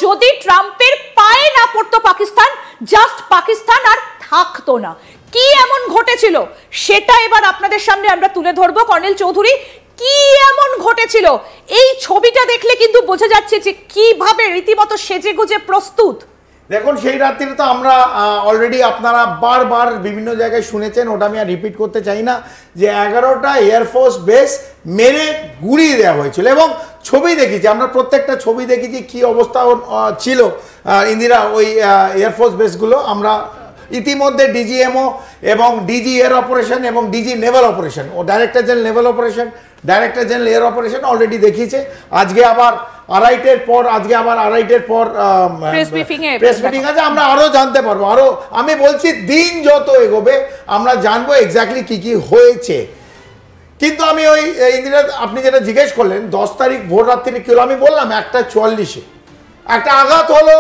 যদি ট্রাম্পের পায়ে না পড়তো পাকিস্তান, জাস্ট পাকিস্তান আর থাকতো না। কি এমন ঘটেছিল সেটা এবার আপনাদের সামনে আমরা তুলে ধরবো। কর্নেল চৌধুরী, কি এমন ঘটেছিল? এই ছবিটা দেখলে কিন্তু বোঝা যাচ্ছে যে কিভাবে রীতিমতো সেজে গুজে প্রস্তুত। দেখুন, সেই রাত্রিতে তো আমরা অলরেডি আপনারা বারবার বিভিন্ন জায়গায় শুনেছেন, ওটা আমি আর রিপিট করতে চাই না, যে 11টা এয়ারফোর্স বেস মেরে গুড়িয়ে দেওয়া হয়েছিল এবং ছবি দেখেছি আমরা, প্রত্যেকটা ছবি দেখেছি কি অবস্থা ছিল ইন্দিরা ওই এয়ারফোর্স বেসগুলো। আমরা ইতিমধ্যে ডিজিএমও এবং ডিজি এয়ার অপারেশন এবং ডিজি নেভাল অপারেশন ও director general naval operation, director general air operation already দেখিয়েছে। আজকে আবার আড়াইটের পর প্রেস মিটিং আছে, আমরা আরো জানতে পারবো। আরো আমি বলছি দিন যত এগোবে আমরা জানবো এক্স্যাক্টলি কি কি হয়েছে। কিন্তু আমি ওই ইন্দিরা, আপনি যেটা জিজ্ঞেস করলেন 10 তারিখ ভোর রাত্রি কি হলো, আমি বললাম 1:44 একটা আঘাত হলো।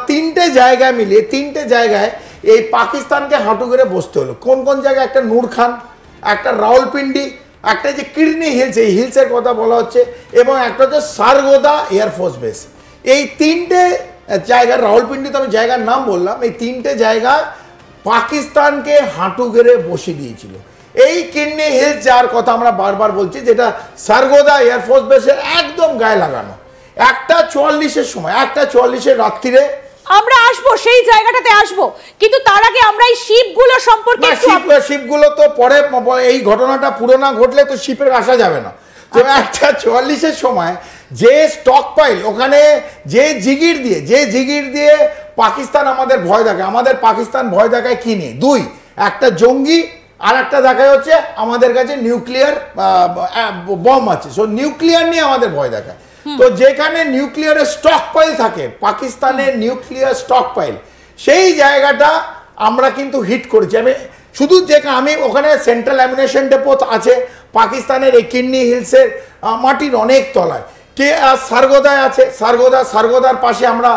3টে জায়গায় মিলিয়ে 3টে জায়গায় এই পাকিস্তানকে হাঁটু করে বসতে হলো। কোন কোন জায়গায়? একটা নূর খান, একটা রাওয়ালপিন্ডি, একটা যে কিডনি হিলস, এই হিলসের কথা বলা হচ্ছে, এবং একটা হচ্ছে সারগোদা এয়ারফোর্স বেস। এই 3টে জায়গা, রাওয়ালপিন্ডি তো আমি জায়গার নাম বললাম, এই 3টে জায়গা পাকিস্তানকে হাঁটু গেড়ে বসিয়ে দিয়েছিল। এই কিডনি হিলস যার কথা আমরা বারবার বলছি, যেটা সারগোদা এয়ারফোর্স বেসের একদম গায়ে লাগানো, 1:44 সময়, 1:44 রাত্রিরে আমরা আসবো, সেই জায়গাটাতে আসবো, কিন্তু তার আগে আমরা এই শিপগুলো সম্পর্কে, শিপগুলো তো পরে, এই ঘটনাটা পুরো না ঘটলে তো শিপে আসা যাবে না। তো 1:44 সময় যে স্টক পাইল, ওখানে যে জিগির দিয়ে পাকিস্তান আমাদের ভয় দেখায়, আমাদের পাকিস্তান ভয় দেখায় কি নিয়ে? 2, একটা জঙ্গি, আর একটা দেখায় হচ্ছে আমাদের কাছে নিউক্লিয়ার বম আছে। সো নিউক্লিয়ার নিয়ে আমাদের ভয় দেখায়। তো যেখানে নিউক্লিয়ারের স্টক পাইল থাকে, পাকিস্তানের নিউক্লিয়ার স্টক পাইল, সেই জায়গাটা আমরা কিন্তু হিট করেছি। আমি ওখানে সেন্ট্রাল অ্যামিনেশন ডেপো আছে পাকিস্তানের এই কিডনি হিলসের মাটির অনেক তলায়। সারগোদায় আছে, সারগোদার পাশে আমরা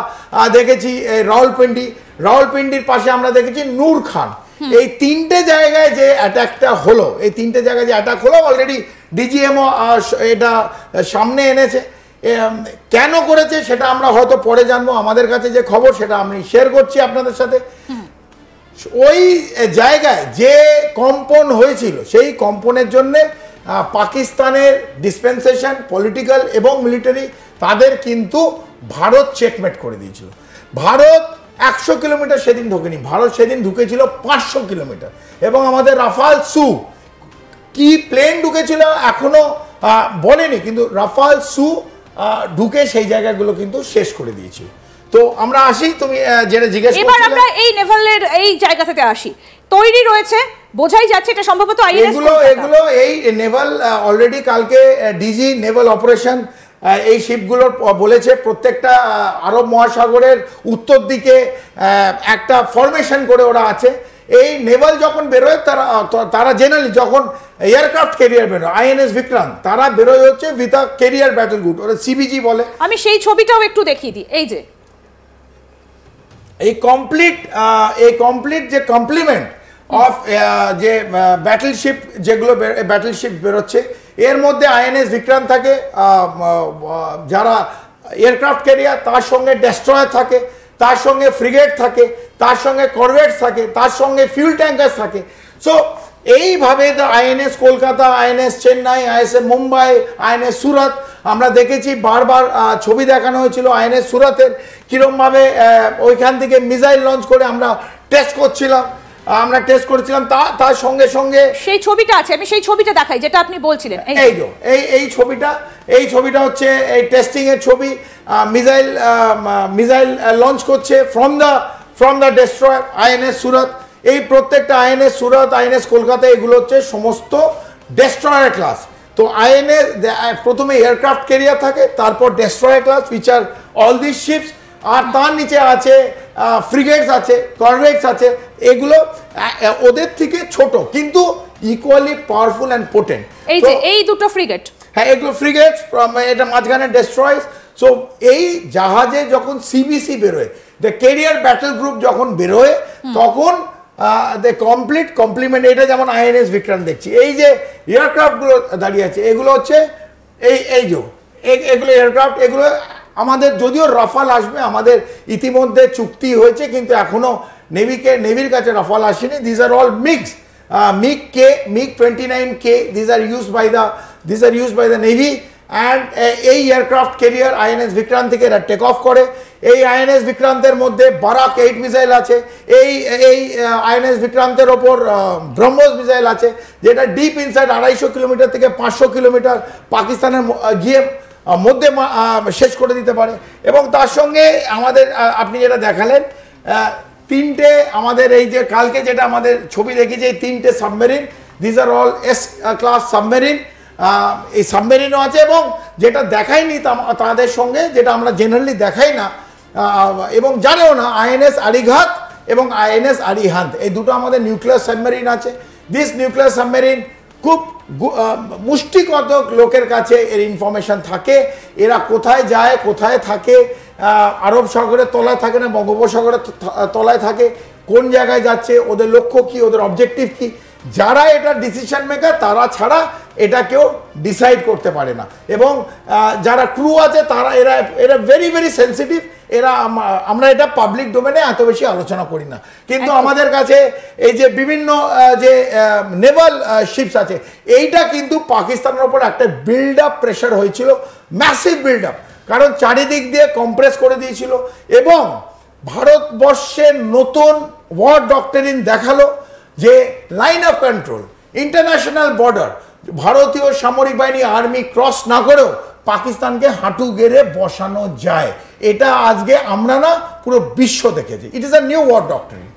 দেখেছি রাওয়ালপিন্ডির পাশে আমরা দেখেছি নূর খান। এই 3টে জায়গায় যে অ্যাটাকটা হলো, অলরেডি ডিজিএমও এটা সামনে এনেছে। কেন করেছে সেটা আমরা হয়তো পরে জানবো। আমাদের কাছে যে খবর সেটা আমি শেয়ার করছি আপনাদের সাথে। ওই জায়গায় যে কম্পন হয়েছিল, সেই কম্পনের জন্য পাকিস্তানের ডিসপেন্সেশন, পলিটিক্যাল এবং মিলিটারি, তাদের কিন্তু ভারত চেকমেট করে দিয়েছিল। ভারত 100 কিলোমিটার সেদিন ঢোকেনি, ভারত সেদিন ঢুকেছিল 500 কিলোমিটার। এবং আমাদের রাফাল সু কি প্লেন ঢুকেছিল এখনো বলেনি, কিন্তু রাফাল সু ঢুকে সেই জায়গাগুলো কিন্তু শেষ করে দিয়েছিল। তো আমরা আসি, তুমি যেটা জিজ্ঞেস করছিলে, এবার আমরা এই নেভালের এই জায়গা থেকে আসি। তৈরি রয়েছে, বোঝাই যাচ্ছে এটা সম্ভবত এগুলো এই নেভাল অলরেডি কালকে ডিজি নেভাল অপারেশন এই শিপগুলোর বলেছে প্রত্যেকটা আরব মহাসাগরের উত্তর দিকে একটা ফরমেশন করে ওরা আছে। এই নেভাল যখন বেরোয় তারা জেনারেলি যখন এয়ারক্রাফট ক্যারিয়ার বেরোয়, আইএনএস বিক্রান্ত, তারা বেরোয় হচ্ছে with a career battle group, ওরা সিবিজি বলে। আমি সেই ছবিটাও একটু দেখিয়ে দিই। এই যে এই কমপ্লিট যে কমপ্লিমেন্ট অফ যে ব্যাটলশিপ, যেগুলো ব্যাটলশিপ বেরোচ্ছে, এর মধ্যে আইএনএস বিক্রান্ত থাকে, যারা এয়ারক্রাফট ক্যারিয়ার, তার সঙ্গে ডেস্ট্রয়ার থাকে, তার সঙ্গে ফ্রিগেট থাকে, তার সঙ্গে করভেট থাকে, তার সঙ্গে ফিউল ট্যাঙ্কার থাকে। সো এইভাবে INS Kolkata, INS Chennai, ISA Mumbai, INS সুরাত, আমরা দেখেছি বারবার ছবি দেখানো হয়েছিল আইএনএস সুরাতের কিরমভাবে ওইখান থেকে মিসাইল লঞ্চ করে আমরা টেস্ট করেছিলাম। তার সঙ্গে সঙ্গে সেই ছবিটা আছে, আমি সেই ছবিটা দেখাই যেটা আপনি বলছিলেন। এই ছবিটা হচ্ছে এই টেস্টিং এর ছবি। মিসাইল লঞ্চ করছে ফ্রম দ্য ডেস্ট্রয়ার আইএনএস সুরাত। এই প্রত্যেকটা আইএনএস সুরাত, আইএনএস কলকাতা, এগুলো হচ্ছে সমস্ত ডেস্ট্রয়ার ক্লাস। তো আইএনএস প্রথমে এয়ারক্রাফট ক্যারিয়ার থাকে, তারপর destroyer class which are all this ships, আর তার নিচে আছে ফ্রিগেটস আছে, করভেটস আছে। এগুলো ওদের থেকে ছোট কিন্তু ইকুয়ালি পাওয়ারফুল অ্যান্ড পোটেন্ট। এই দুটো ফ্রিগেট, হ্যাঁ, এগুলো ফ্রিগেটস, এটা মাঝখানে ডেস্ট্রয়ার্স। সো এই জাহাজে যখন সিবিসি বেরোয়, দ্য ক্যারিয়ার ব্যাটল গ্রুপ যখন বেরোয়, তখন দ্য কমপ্লিমেন্ট, এটা যেমন আইএনএস বিক্রান্ত দেখছি, এই যে এয়ারক্রাফটগুলো দাঁড়িয়ে আছে, এগুলো হচ্ছে এগুলো এয়ারক্রাফট, এগুলো আমাদের যদিও রাফাল আসবে, আমাদের ইতিমধ্যে চুক্তি হয়েছে, কিন্তু এখনো নেভির কাছে রাফাল আসেনি। This are all MiGs MiG 29K, these are used by the Navy, and এই এয়ারক্রাফট ক্যারিয়ার INS বিক্রান্ত থেকে এরা টেক অফ করে। এই INS বিক্রান্তের মধ্যে বারাক 8 মিসাইল আছে, এই INS বিক্রান্তের ওপর ব্রহ্মোস মিসাইল আছে, যেটা ডিপ ইনসাইড 250 কিলোমিটার থেকে 500 কিলোমিটার পাকিস্তানের গিয়ে মধ্যে শেষ করে দিতে পারে। এবং তার সঙ্গে আমাদের আপনি যেটা দেখালেন, তিনটে আমাদের এই যে কালকে যেটা আমাদের ছবি দেখেছি, এই তিনটে submarine, this are all S class submarine. এই সাবমেরিনও আছে, এবং যেটা দেখাইনি তাদের সঙ্গে, যেটা আমরা জেনারেলি দেখাই না এবং জানেও না, INS আরিঘাত এবং INS আরিহান্ত, এই দুটো আমাদের নিউক্লিয়ার সাবমেরিন আছে। দিস নিউক্লিয়ার সাবমেরিন খুব মুষ্টিকত লোকের কাছে এর ইনফরমেশন থাকে, এরা কোথায় যায়, কোথায় থাকে, আরব সাগরের তলায় থাকে না বঙ্গোপসাগরের তলায় থাকে, কোন জায়গায় যাচ্ছে, ওদের লক্ষ্য কি, ওদের অবজেক্টিভ কি। যারা এটা ডিসিশন মেকার তারা ছাড়া এটা কেউ ডিসাইড করতে পারে না। এবং যারা ক্রু আছে তারা এরা ভেরি ভেরি সেন্সিটিভ, আমরা এটা পাবলিক ডোমেনে এত বেশি আলোচনা করি না। কিন্তু আমাদের কাছে এই যে বিভিন্ন যে নেভাল শিপস আছে, এইটা কিন্তু পাকিস্তানের ওপর একটা বিল্ড আপ প্রেশার হয়েছিল, ম্যাসিভ বিল্ড আপ, কারণ চারিদিক দিয়ে কম্প্রেস করে দিয়েছিল। এবং ভারতবর্ষের নতুন ওয়ার ডক্টরিন দেখালো যে line of control, international border, ভারতীয় সামরিক বাহিনী আর্মি ক্রস না করেও পাকিস্তানকে হাঁটু গেড়ে বসানো যায়। এটা আজকে আমরা না, পুরো বিশ্ব দেখেছি। It is a new war doctrine.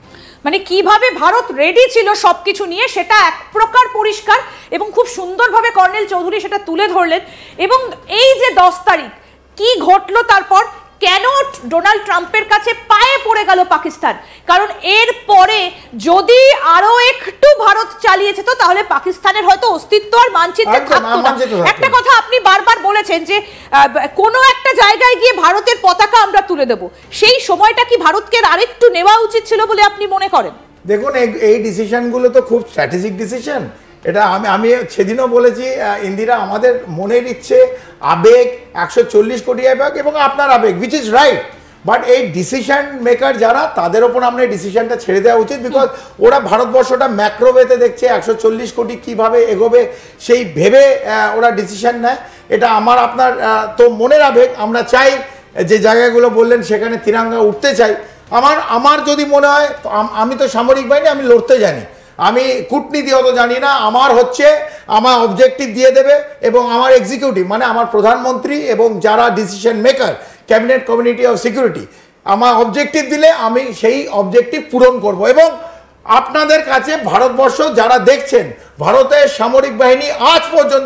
মানে কিভাবে ভারত রেডি ছিল সবকিছু নিয়ে, সেটা এক প্রকার পরিষ্কার, এবং খুব সুন্দরভাবে কর্নেল চৌধুরী সেটা তুলে ধরলেন। এবং এই যে 10 তারিখ কি ঘটলো, তারপর কেন ডোনাল্ড ট্রাম্পের কাছে পায়ে পড়ে গেল পাকিস্তান, কারণ এর পরে যদি আরো একটু ভারত চালিয়েছে তো তাহলে পাকিস্তানের হয়তো অস্তিত্ব আর মানচিত্রে থাকতো না। একটা কথা আপনি বারবার বলেছেন যে কোনো একটা জায়গায় গিয়ে ভারতের পতাকা আমরা তুলে দেব, সেই সময়টা কি ভারতকে আরেকটু নেওয়া উচিত ছিল বলে আপনি মনে করেন? দেখুন, এই ডিসিশনগুলো তো খুব স্ট্র্যাটেজিক ডিসিশন। এটা আমি সেদিনও বলেছি, ইন্দিরা, আমাদের মনের ইচ্ছে, আবেগ, 140 কোটি আবেগ এবং আপনার আবেগ, উইচ ইজ রাইট, বাট এই ডিসিশন মেকার যারা, তাদের ওপর আমরা এই ডিসিশনটা ছেড়ে দেওয়া উচিত। বিকজ ওরা ভারতবর্ষটা ম্যাক্রোওয়েতে দেখছে, 140 কোটি কিভাবে এগোবে সেই ভেবে ওরা ডিসিশন নেয়। এটা আমার আপনার তো মনের আবেগ, আমরা চাই যে জায়গাগুলো বললেন সেখানে তিরঙ্গা উঠতে চাই। আমার যদি মনে হয়, আমি তো সামরিক বাহিনী, আমি লড়তে জানি, আমি কূটনীতি অত জানি না। আমার অবজেক্টিভ দিয়ে দেবে, এবং আমার এক্সিকিউটিভ মানে আমার প্রধানমন্ত্রী এবং যারা decision maker, cabinet committee of security, আমার অবজেক্টিভ দিলে আমি সেই অবজেক্টিভ পূরণ করব। এবং আপনাদের কাছে ভারতবর্ষ যারা দেখছেন, ভারতের সামরিক বাহিনী আজ পর্যন্ত